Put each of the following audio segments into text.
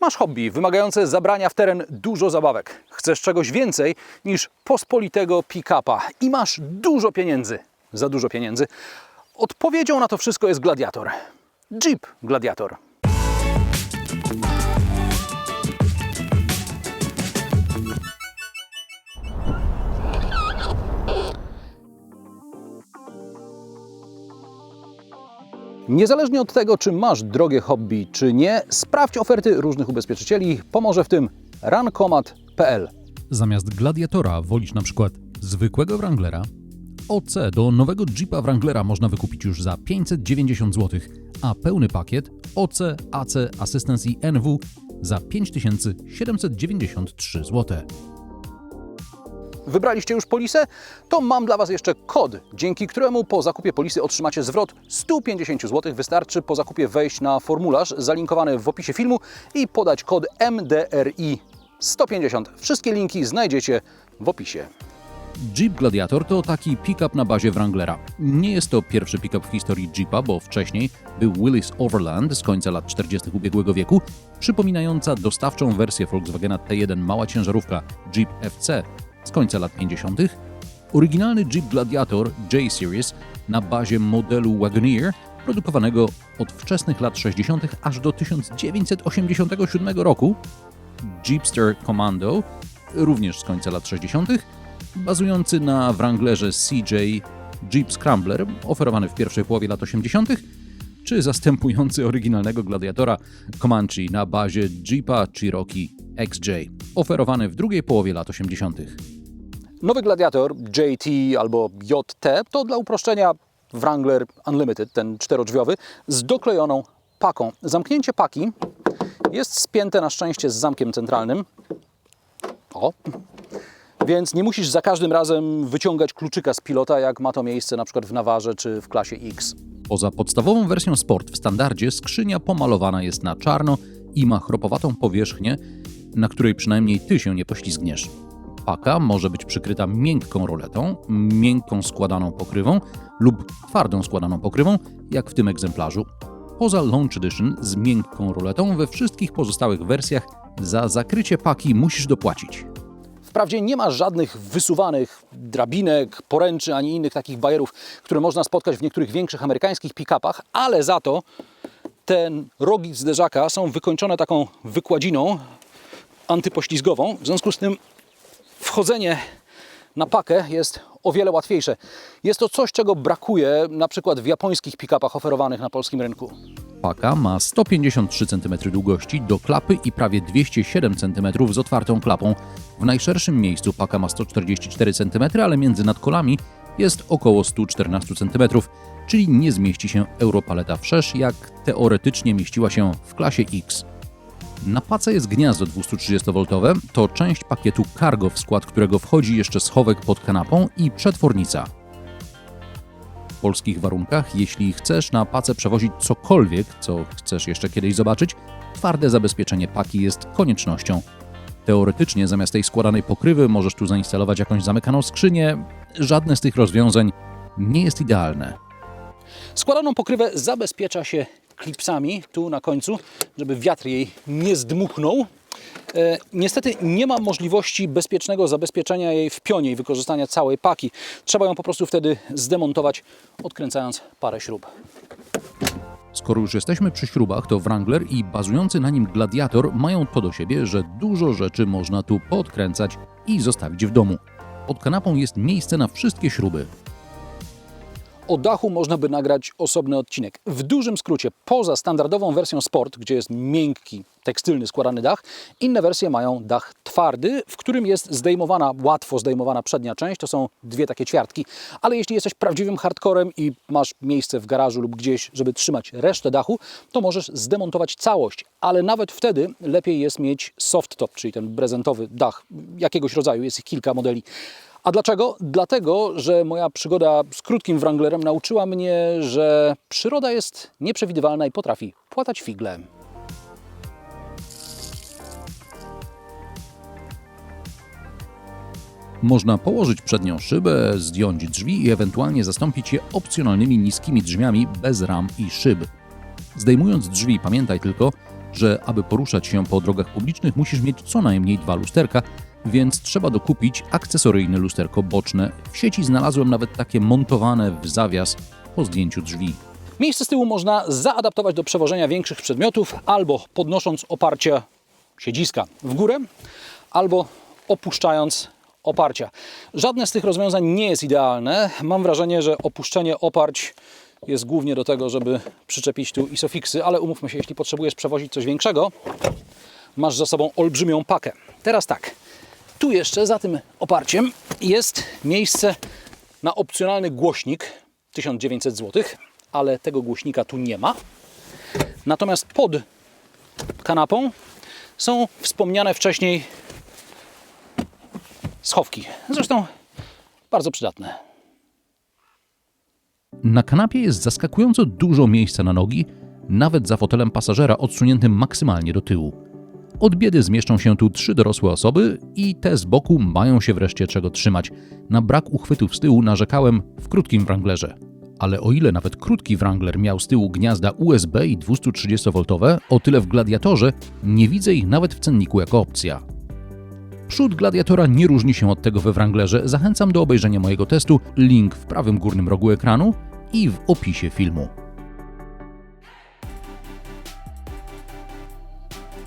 Masz hobby wymagające zabrania w teren dużo zabawek. Chcesz czegoś więcej niż pospolitego pick-upa i masz dużo pieniędzy. Za dużo pieniędzy. Odpowiedzią na to wszystko jest Gladiator. Jeep Gladiator. Niezależnie od tego, czy masz drogie hobby, czy nie, sprawdź oferty różnych ubezpieczycieli. Pomoże w tym runcomat.pl. Zamiast Gladiatora wolisz na przykład zwykłego Wranglera? OC do nowego Jeepa Wranglera można wykupić już za 590 zł, a pełny pakiet OC, AC, Assistance i NW za 5793 zł. Wybraliście już polisę? To mam dla Was jeszcze kod, dzięki któremu po zakupie polisy otrzymacie zwrot 150 zł. Wystarczy po zakupie wejść na formularz zalinkowany w opisie filmu i podać kod MDRI 150. Wszystkie linki znajdziecie w opisie. Jeep Gladiator to taki pick-up na bazie Wranglera. Nie jest to pierwszy pick-up w historii Jeepa, bo wcześniej był Willys Overland z końca lat 40. ubiegłego wieku, przypominająca dostawczą wersję Volkswagena T1 mała ciężarówka Jeep FC z końca lat 50. Oryginalny Jeep Gladiator J-Series na bazie modelu Wagoneer, produkowanego od wczesnych lat 60. aż do 1987 roku. Jeepster Commando, również z końca lat 60., bazujący na Wranglerze CJ Jeep Scrambler, oferowany w pierwszej połowie lat 80., czy zastępujący oryginalnego Gladiatora Comanche na bazie Jeepa Cherokee XJ, oferowany w drugiej połowie lat 80. Nowy Gladiator JT albo JT to dla uproszczenia Wrangler Unlimited, ten czterodrzwiowy, z doklejoną paką. Zamknięcie paki jest spięte na szczęście z zamkiem centralnym. O! Więc nie musisz za każdym razem wyciągać kluczyka z pilota, jak ma to miejsce na przykład w Navarze czy w klasie X. Poza podstawową wersją Sport w standardzie skrzynia pomalowana jest na czarno i ma chropowatą powierzchnię, na której przynajmniej Ty się nie poślizgniesz. Paka może być przykryta miękką roletą, miękką składaną pokrywą lub twardą składaną pokrywą, jak w tym egzemplarzu. Poza Launch Edition z miękką roletą we wszystkich pozostałych wersjach za zakrycie paki musisz dopłacić. Wprawdzie nie ma żadnych wysuwanych drabinek, poręczy ani innych takich bajerów, które można spotkać w niektórych większych amerykańskich pick-upach, ale za to ten rogi zderzaka są wykończone taką wykładziną antypoślizgową. W związku z tym wchodzenie na pakę jest o wiele łatwiejsze. Jest to coś, czego brakuje na przykład w japońskich pick-upach oferowanych na polskim rynku. Paka ma 153 cm długości do klapy i prawie 207 cm z otwartą klapą. W najszerszym miejscu paka ma 144 cm, ale między nadkolami jest około 114 cm, czyli nie zmieści się Europaleta wszerz, jak teoretycznie mieściła się w klasie X. Na pace jest gniazdo 230V, to część pakietu cargo, w skład którego wchodzi jeszcze schowek pod kanapą i przetwornica. W polskich warunkach, jeśli chcesz na pace przewozić cokolwiek, co chcesz jeszcze kiedyś zobaczyć, twarde zabezpieczenie paki jest koniecznością. Teoretycznie zamiast tej składanej pokrywy możesz tu zainstalować jakąś zamykaną skrzynię. Żadne z tych rozwiązań nie jest idealne. Składaną pokrywę zabezpiecza się klipsami tu na końcu, żeby wiatr jej nie zdmuchnął. Niestety nie ma możliwości bezpiecznego zabezpieczenia jej w pionie i wykorzystania całej paki. Trzeba ją po prostu wtedy zdemontować, odkręcając parę śrub. Skoro już jesteśmy przy śrubach, to Wrangler i bazujący na nim Gladiator mają to do siebie, że dużo rzeczy można tu poodkręcać i zostawić w domu. Pod kanapą jest miejsce na wszystkie śruby. O dachu można by nagrać osobny odcinek. W dużym skrócie, poza standardową wersją Sport, gdzie jest miękki, tekstylny, składany dach, inne wersje mają dach twardy, w którym jest zdejmowana, łatwo zdejmowana przednia część. To są dwie takie ćwiartki. Ale jeśli jesteś prawdziwym hardcorem i masz miejsce w garażu lub gdzieś, żeby trzymać resztę dachu, to możesz zdemontować całość. Ale nawet wtedy lepiej jest mieć soft top, czyli ten prezentowy dach jakiegoś rodzaju. Jest ich kilka modeli. A dlaczego? Dlatego, że moja przygoda z krótkim Wranglerem nauczyła mnie, że przyroda jest nieprzewidywalna i potrafi płatać figle. Można położyć przednią szybę, zdjąć drzwi i ewentualnie zastąpić je opcjonalnymi niskimi drzwiami bez ram i szyb. Zdejmując drzwi, pamiętaj tylko, że aby poruszać się po drogach publicznych musisz mieć co najmniej 2 lusterka, więc trzeba dokupić akcesoryjne lusterko boczne. W sieci znalazłem nawet takie montowane w zawias po zdjęciu drzwi. Miejsce z tyłu można zaadaptować do przewożenia większych przedmiotów albo podnosząc oparcie siedziska w górę, albo opuszczając oparcia. Żadne z tych rozwiązań nie jest idealne. Mam wrażenie, że opuszczenie oparć jest głównie do tego, żeby przyczepić tu isofiksy, ale umówmy się, jeśli potrzebujesz przewozić coś większego, masz za sobą olbrzymią pakę. Teraz tak, tu jeszcze za tym oparciem jest miejsce na opcjonalny głośnik 1900 zł, ale tego głośnika tu nie ma. Natomiast pod kanapą są wspomniane wcześniej schowki. Zresztą bardzo przydatne. Na kanapie jest zaskakująco dużo miejsca na nogi, nawet za fotelem pasażera odsuniętym maksymalnie do tyłu. Od biedy zmieszczą się tu 3 dorosłe osoby i te z boku mają się wreszcie czego trzymać. Na brak uchwytów z tyłu narzekałem w krótkim Wranglerze. Ale o ile nawet krótki Wrangler miał z tyłu gniazda USB i 230V, o tyle w Gladiatorze nie widzę ich nawet w cenniku jako opcja. Przód Gladiatora nie różni się od tego we Wranglerze. Zachęcam do obejrzenia mojego testu, link w prawym górnym rogu ekranu i w opisie filmu.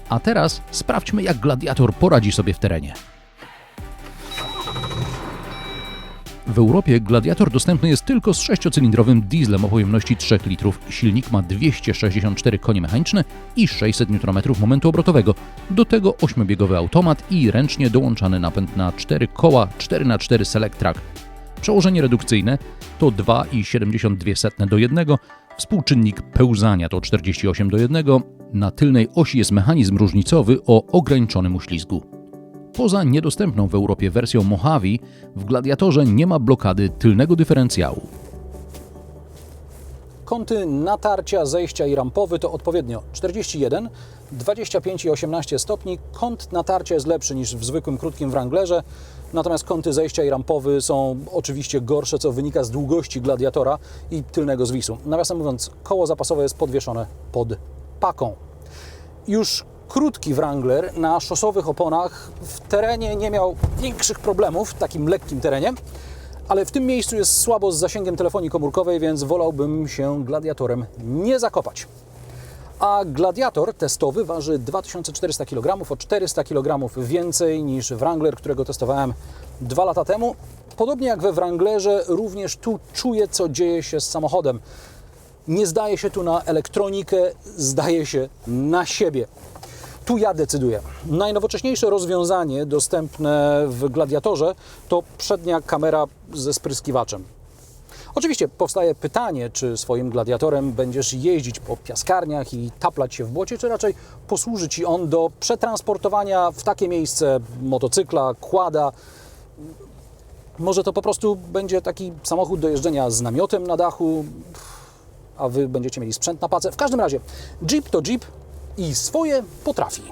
A teraz sprawdźmy, jak Gladiator poradzi sobie w terenie. W Europie Gladiator dostępny jest tylko z 6-cylindrowym dieslem o pojemności 3 litrów. Silnik ma 264 konie mechaniczne i 600 Nm momentu obrotowego. Do tego 8-biegowy automat i ręcznie dołączany napęd na 4 koła 4x4 Select Track. Przełożenie redukcyjne to 2,72 do 1, współczynnik pełzania to 48 do 1, na tylnej osi jest mechanizm różnicowy o ograniczonym uślizgu. Poza niedostępną w Europie wersją Mojave, w Gladiatorze nie ma blokady tylnego dyferencjału. Kąty natarcia, zejścia i rampowy to odpowiednio 41, 25 i 18 stopni. Kąt natarcia jest lepszy niż w zwykłym krótkim Wranglerze, natomiast kąty zejścia i rampowy są oczywiście gorsze, co wynika z długości Gladiatora i tylnego zwisu. Nawiasem mówiąc, koło zapasowe jest podwieszone pod paką. Już krótki Wrangler na szosowych oponach w terenie nie miał większych problemów, w takim lekkim terenie, ale w tym miejscu jest słabo z zasięgiem telefonii komórkowej, więc wolałbym się Gladiatorem nie zakopać. A Gladiator testowy waży 2400 kg, o 400 kg więcej niż Wrangler, którego testowałem 2 lata temu. Podobnie jak we Wranglerze, również tu czuję, co dzieje się z samochodem. Nie zdaje się tu na elektronikę, zdaje się na siebie. Tu ja decyduję. Najnowocześniejsze rozwiązanie dostępne w Gladiatorze to przednia kamera ze spryskiwaczem. Oczywiście powstaje pytanie, czy swoim Gladiatorem będziesz jeździć po piaskarniach i taplać się w błocie, czy raczej posłuży Ci on do przetransportowania w takie miejsce motocykla, quada. Może to po prostu będzie taki samochód do jeżdżenia z namiotem na dachu, a Wy będziecie mieli sprzęt na pacę. W każdym razie, Jeep to Jeep i swoje potrafi.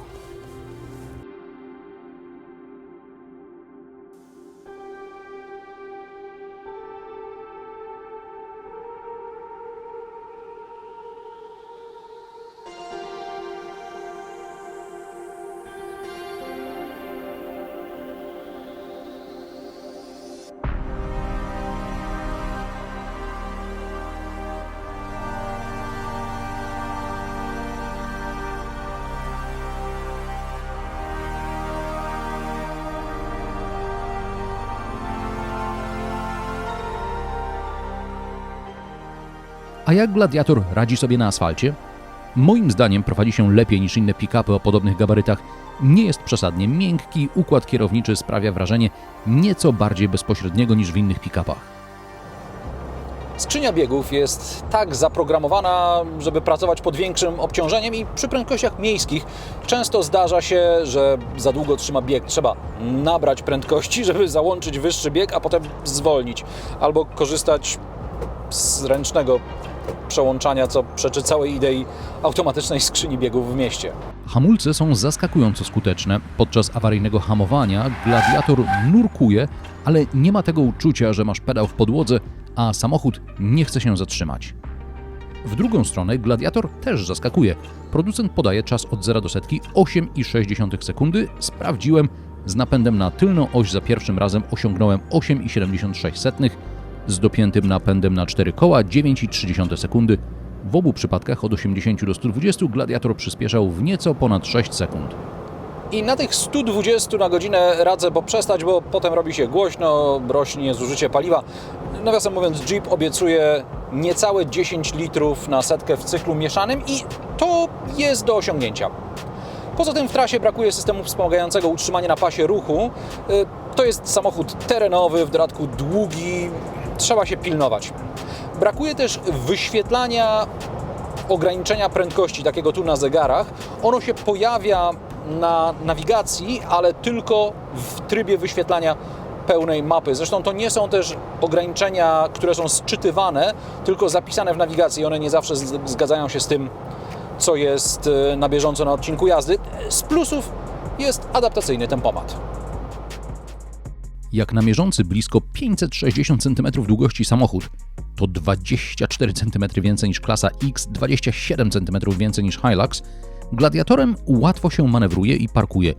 A jak Gladiator radzi sobie na asfalcie? Moim zdaniem prowadzi się lepiej niż inne pick-upy o podobnych gabarytach. Nie jest przesadnie miękki, układ kierowniczy sprawia wrażenie nieco bardziej bezpośredniego niż w innych pick-upach. Skrzynia biegów jest tak zaprogramowana, żeby pracować pod większym obciążeniem i przy prędkościach miejskich często zdarza się, że za długo trzyma bieg. Trzeba nabrać prędkości, żeby załączyć wyższy bieg, a potem zwolnić. Albo korzystać z ręcznego przełączania, co przeczy całej idei automatycznej skrzyni biegów w mieście. Hamulce są zaskakująco skuteczne. Podczas awaryjnego hamowania Gladiator nurkuje, ale nie ma tego uczucia, że masz pedał w podłodze, a samochód nie chce się zatrzymać. W drugą stronę Gladiator też zaskakuje. Producent podaje czas od 0 do setki 8,6 sekundy. Sprawdziłem, z napędem na tylną oś za pierwszym razem osiągnąłem 8,76, z dopiętym napędem na 4 koła 9,3 sekundy. W obu przypadkach od 80 do 120 Gladiator przyspieszał w nieco ponad 6 sekund. I na tych 120 na godzinę radzę poprzestać, bo potem robi się głośno, rośnie zużycie paliwa. Nawiasem mówiąc, Jeep obiecuje niecałe 10 litrów na setkę w cyklu mieszanym i to jest do osiągnięcia. Poza tym w trasie brakuje systemu wspomagającego utrzymanie na pasie ruchu. To jest samochód terenowy, w dodatku długi, trzeba się pilnować. Brakuje też wyświetlania ograniczenia prędkości, takiego tu na zegarach. Ono się pojawia na nawigacji, ale tylko w trybie wyświetlania pełnej mapy. Zresztą to nie są też ograniczenia, które są sczytywane, tylko zapisane w nawigacji. One nie zawsze zgadzają się z tym, co jest na bieżąco na odcinku jazdy. Z plusów jest adaptacyjny tempomat. Jak na mierzący blisko 560 cm długości samochód, to 24 cm więcej niż klasa X, 27 cm więcej niż Hilux, Gladiatorem łatwo się manewruje i parkuje.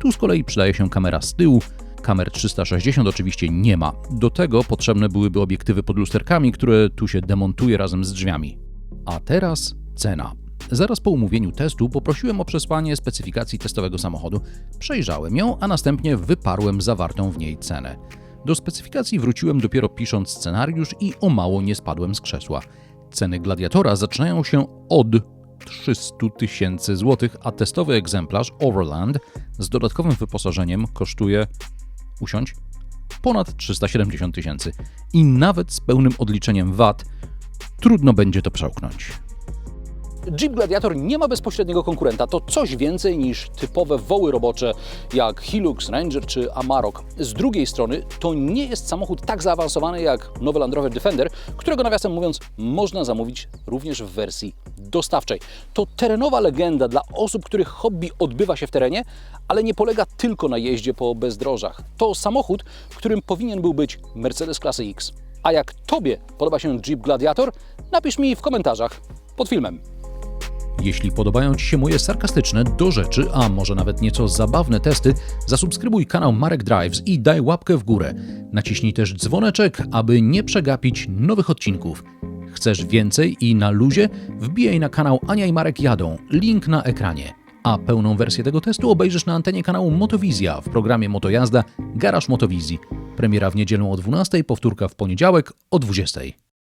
Tu z kolei przydaje się kamera z tyłu, kamer 360 oczywiście nie ma. Do tego potrzebne byłyby obiektywy pod lusterkami, które tu się demontuje razem z drzwiami. A teraz cena. Zaraz po umówieniu testu poprosiłem o przesłanie specyfikacji testowego samochodu, przejrzałem ją, a następnie wyparłem zawartą w niej cenę. Do specyfikacji wróciłem dopiero pisząc scenariusz i o mało nie spadłem z krzesła. Ceny Gladiatora zaczynają się od 300 000 złotych, a testowy egzemplarz Overland z dodatkowym wyposażeniem kosztuje, ponad 370 000. I nawet z pełnym odliczeniem VAT trudno będzie to przełknąć. Jeep Gladiator nie ma bezpośredniego konkurenta. To coś więcej niż typowe woły robocze jak Hilux, Ranger czy Amarok. Z drugiej strony to nie jest samochód tak zaawansowany jak nowy Land Rover Defender, którego nawiasem mówiąc można zamówić również w wersji dostawczej. To terenowa legenda dla osób, których hobby odbywa się w terenie, ale nie polega tylko na jeździe po bezdrożach. To samochód, którym powinien był być Mercedes klasy X. A jak Tobie podoba się Jeep Gladiator? Napisz mi w komentarzach pod filmem. Jeśli podobają Ci się moje sarkastyczne, do rzeczy, a może nawet nieco zabawne testy, zasubskrybuj kanał Marek Drives i daj łapkę w górę. Naciśnij też dzwoneczek, aby nie przegapić nowych odcinków. Chcesz więcej i na luzie? Wbijaj na kanał Ania i Marek jadą, link na ekranie. A pełną wersję tego testu obejrzysz na antenie kanału Motowizja w programie Motojazda Garaż Motowizji. Premiera w niedzielę o 12:00, powtórka w poniedziałek o 20:00.